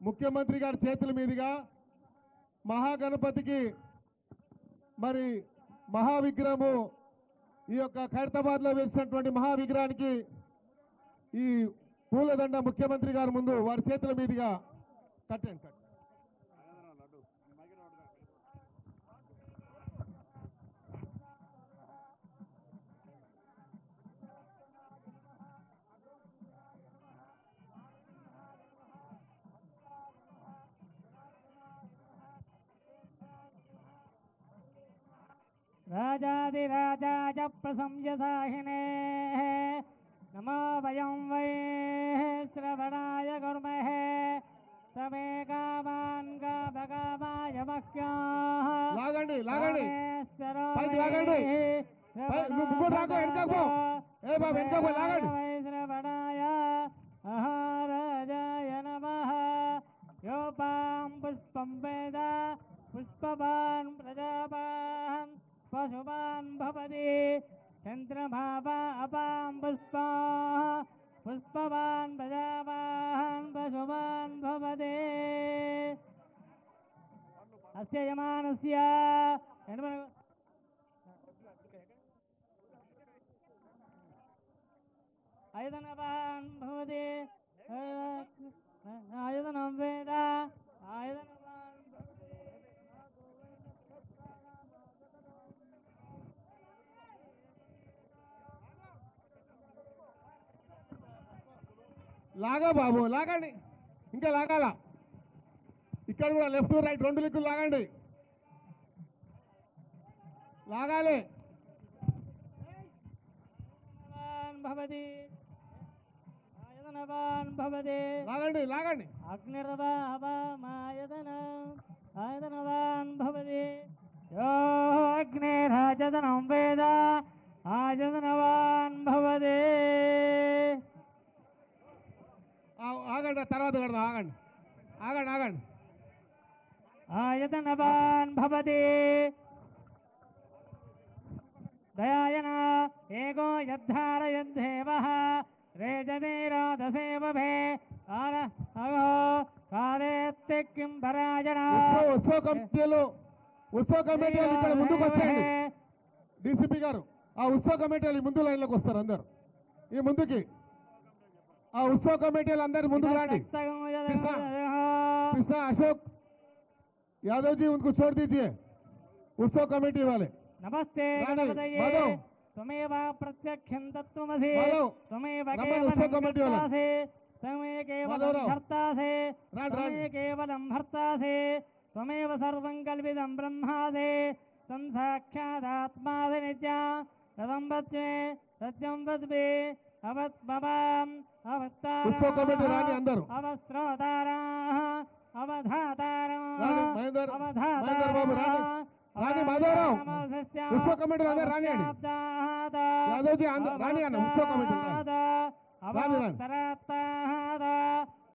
ముఖ్యమంత్రి గారి చేతుల మీదుగా మహాగణపతికి మరి మహావిగ్రహము ఈ యొక్క ఖైరతాబాద్ లో వేసినటువంటి మహావిగ్రహానికి ఈ పూలదండ ముఖ్యమంత్రి గారి ముందు వారి చేతుల మీదుగా కట్టండి. राजाधिराजाय प्रशंससाहिने नमो वयं वै श्रवणाय कुर्महे समे कामान् कामकामाय मह्यः లాగండి పైకి లాగండి ముగ్గురు రాకో వెనకకు పో ఏ బాబు వెనకకు లాగండి श्रवणाय महाराजाय नमः योपां पुष्पं वेद पुष्पवान् प्रजावान् पशुवान् भवति चन्द्रभावा अपां पुष्पा पुष्पवान् प्रजावान् पशुवान् भवति अस्य यमानस्य आयतनवान् भवति आयतनं वेद आयतनवान् లాగా బాబు లాగండి ఇంకా లాగాల ఇక్కడ కూడా లెఫ్ట్ రైట్ రెండు దిక్కులు లాగండి లాగాలి भवति आयतनवान् भवति లాగండి आयतनवान् भवति यो अग्निराजतनं वेद आयतनवान् भवति ఆగండి తర్వాత కడదాం ఆగండి आयतनवान् भवति दयायन एको यद्धारयद्धेवः रेजनीरोदसेवभे कालेत्ति किं परायण ఉత్సవ కమిటీలు ఇక్కడ ముందుకు వచ్చేయండి డీసీపీ గారు ఆ ఉత్సవ కమిటీలు ముందు లైన్లోకి వస్తారు అందరు ఈ ముందుకి ఆ ఉత్సవ కమిటీలు అందరు ముందుకు రండి कृष्णा अशोक यादव जी उनको छोड़ दीजिए उत्सव कमेटी वाले नमस्ते त्वमेव प्रत्यक्षं तत्त्वमसि त्वमेव केवलं भर्तासि त्वमेव केवलं भर्तासि त्वमेव सर्वं कल्पितं ब्रह्मासि तं साक्षादात्मासि नित्यं तदं वच्मे सत्यं वद्मे अवत्मवाम् अवस्त्रोताराः माधवराव उत्सव कमेटी रानी यादव जी रानी उत्सव कमेटी